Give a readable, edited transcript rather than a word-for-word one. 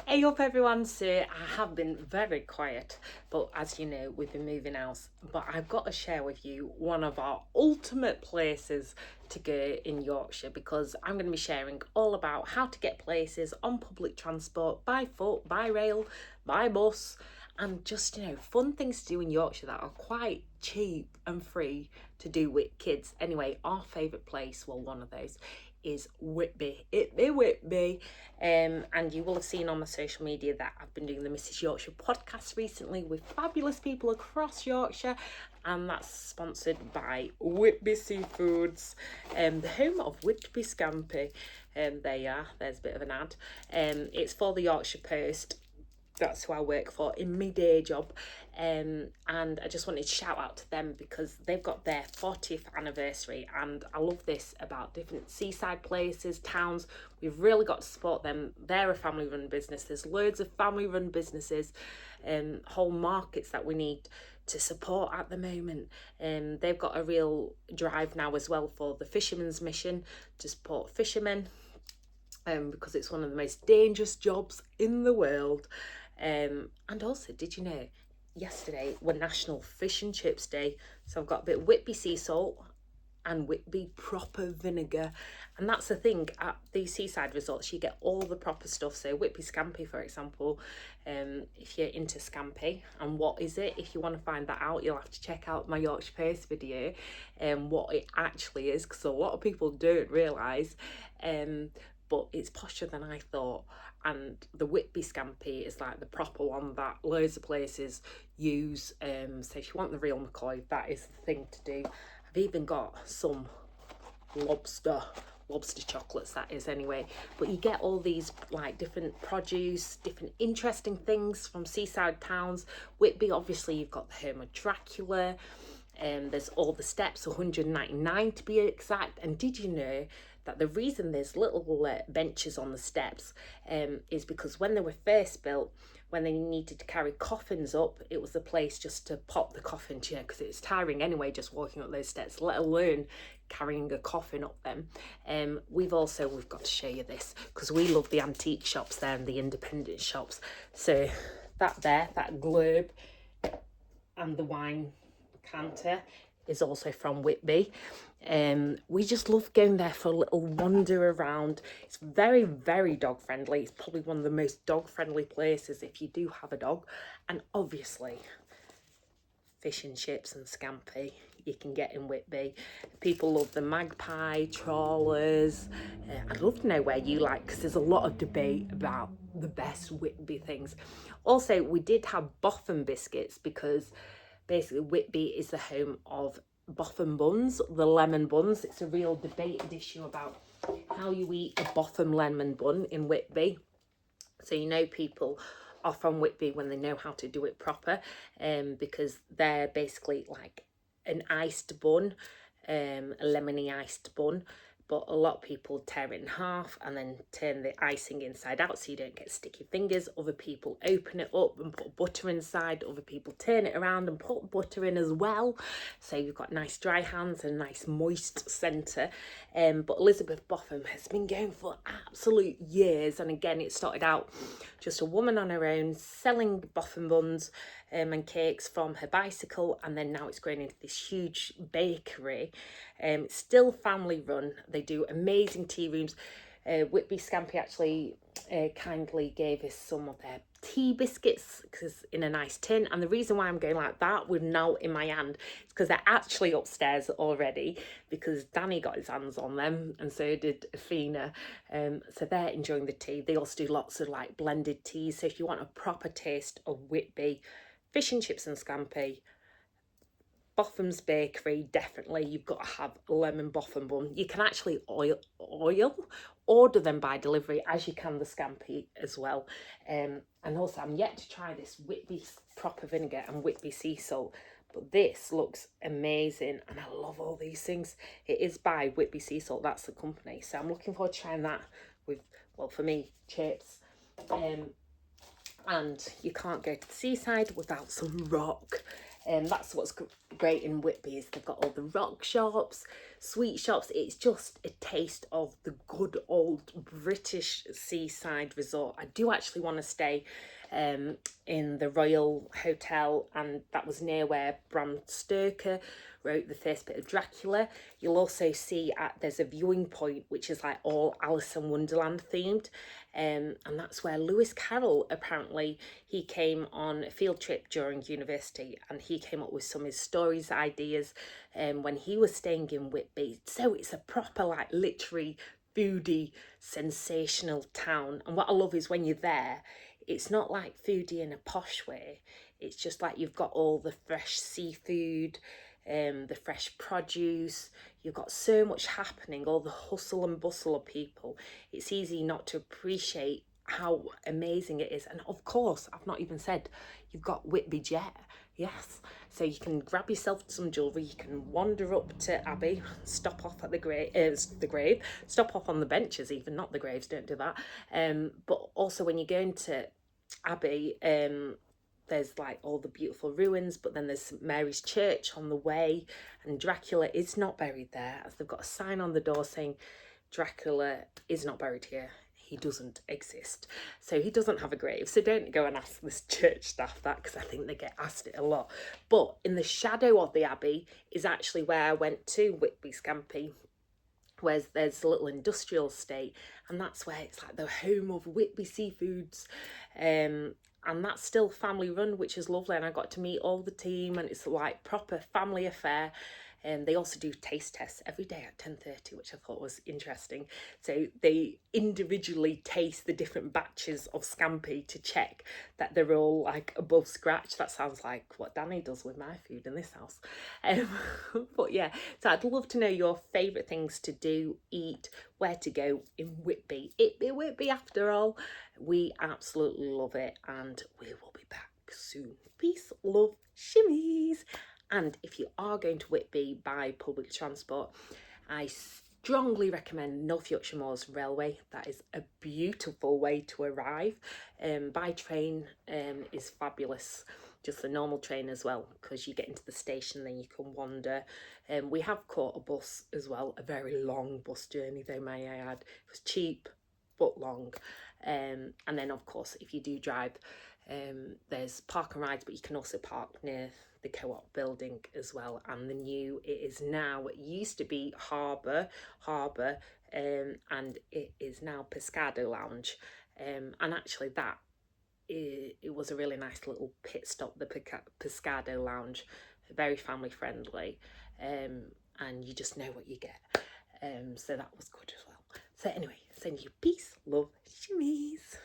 Hey up everyone, so I have been very quiet, but as you know, we've been moving house. But I've got to share with you one of our ultimate places to go in Yorkshire, because I'm going to be sharing all about how to get places on public transport, by foot, by rail, by bus, and just, fun things to do in Yorkshire that are quite cheap and free to do with kids. Anyway, our favourite place, well, one of those, is Whitby. Whitby. And you will have seen on my social media that I've been doing the Mrs. Yorkshire podcast recently with fabulous people across Yorkshire, and that's sponsored by Whitby Seafoods, the home of Whitby Scampi. There you are, there's a bit of an ad. It's for the Yorkshire Post. That's who I work for in my day job, and I just wanted to shout out to them because they've got their 40th anniversary, and I love this about different seaside places, towns. We've really got to support them. They're a family run business. There's loads of family run businesses and whole markets that we need to support at the moment. They've got a real drive now as well for the Fisherman's Mission to support fishermen, because it's one of the most dangerous jobs in the world. And also, did you know, yesterday was National Fish and Chips Day? So I've got a bit of Whitby sea salt and Whitby proper vinegar. And that's the thing, at these seaside resorts, you get all the proper stuff. So Whitby Scampi, for example, if you're into scampi, and what is it? If you want to find that out, you'll have to check out my Yorkshire Post video, what it actually is, because a lot of people don't realise. But it's posher than I thought. And the Whitby Scampi is like the proper one that loads of places use. So if you want the real McCoy, that is the thing to do. I've even got some lobster chocolates, that is, anyway. But you get all these like different produce, different interesting things from seaside towns. Whitby, obviously, you've got the home of Dracula. There's all the steps, 199 to be exact. And did you know that the reason there's little benches on the steps is because when they were first built, when they needed to carry coffins up, it was a place just to pop the coffin, because it's tiring anyway just walking up those steps, let alone carrying a coffin up them. We've got to show you this, because we love the antique shops there and the independent shops. So that globe and the wine canter is also from Whitby. We just love going there for a little wander around. It's very, very dog friendly. It's probably one of the most dog friendly places if you do have a dog. And obviously, fish and chips and scampi you can get in Whitby. People love the magpie trawlers. I'd love to know where you like, because there's a lot of debate about the best Whitby things. Also, we did have boffin biscuits, because basically Whitby is the home of boffin buns, the lemon buns. It's a real debated issue about how you eat a boffin lemon bun in Whitby. So people are from Whitby when they know how to do it proper, because they're basically like an iced bun, a lemony iced bun. But a lot of people tear it in half and then turn the icing inside out so you don't get sticky fingers. Other people open it up and put butter inside. Other people turn it around and put butter in as well. So you've got nice dry hands and nice moist centre. But Elizabeth Boffin has been going for absolute years. And again, it started out just a woman on her own selling boffin buns and cakes from her bicycle, and then now it's grown into this huge bakery. It's still family run. They do amazing tea rooms. Whitby Scampi actually kindly gave us some of their tea biscuits, because in a nice tin. And the reason why I'm going like that with now in my hand is because they're actually upstairs already, because Danny got his hands on them and so did Athena. So they're enjoying the tea. They also do lots of like blended teas. So if you want a proper taste of Whitby fish and chips and scampi, Boffin's Bakery, definitely. You've got to have lemon boffin bun. You can actually order them by delivery, as you can the scampi as well. And also, I'm yet to try this Whitby proper vinegar and Whitby sea salt, but this looks amazing, and I love all these things. It is by Whitby Sea Salt, that's the company. So I'm looking forward to trying that with, well, for me, chips. And you can't go to the seaside without some rock. That's what's great in Whitby, is they've got all the rock shops, sweet shops. It's just a taste of the good old British seaside resort. I do actually want to stay in the Royal Hotel, and that was near where Bram Stoker wrote the first bit of Dracula. You'll also see there's a viewing point which is like all Alice in Wonderland themed, and that's where Lewis Carroll, apparently he came on a field trip during university, and he came up with some of his stories, ideas, when he was staying in Whitby. So it's a proper like literary foodie sensational town. And what I love is when you're there, it's not like foodie in a posh way. It's just like you've got all the fresh seafood, the fresh produce. You've got so much happening, all the hustle and bustle of people. It's easy not to appreciate how amazing it is. And of course, I've not even said, you've got Whitby Jet. Yes, so you can grab yourself some jewellery, you can wander up to Abbey, stop off at the grave, stop off on the benches even, not the graves, don't do that. But also when you go into Abbey, there's like all the beautiful ruins, but then there's St Mary's Church on the way, and Dracula is not buried there, as they've got a sign on the door saying Dracula is not buried here. He doesn't exist. So he doesn't have a grave. So don't go and ask this church staff that, because I think they get asked it a lot. But in the shadow of the Abbey is actually where I went to Whitby Scampi, where there's a little industrial estate, and that's where it's like the home of Whitby Seafoods. And that's still family run, which is lovely, and I got to meet all the team, and it's like proper family affair. And they also do taste tests every day at 10:30, which I thought was interesting. So they individually taste the different batches of scampi to check that they're all like above scratch. That sounds like what Danny does with my food in this house. But yeah, so I'd love to know your favourite things to do, eat, where to go in Whitby. It be Whitby after all. We absolutely love it, and we will be back soon. Peace, love, shimmies. And if you are going to Whitby by public transport, I strongly recommend North Yorkshire Moors Railway. That is a beautiful way to arrive. By train is fabulous, just the normal train as well, because you get into the station, then you can wander. We have caught a bus as well, a very long bus journey though, may I add. It was cheap but long. And then of course, if you do drive, there's park and rides, but you can also park near the Co-op building as well. And it used to be Harbour, and it is now Pescado Lounge. And actually it was a really nice little pit stop, the Pescado Lounge, very family friendly, and you just know what you get. So that was good as well. So anyway, send you peace, love, shimmies.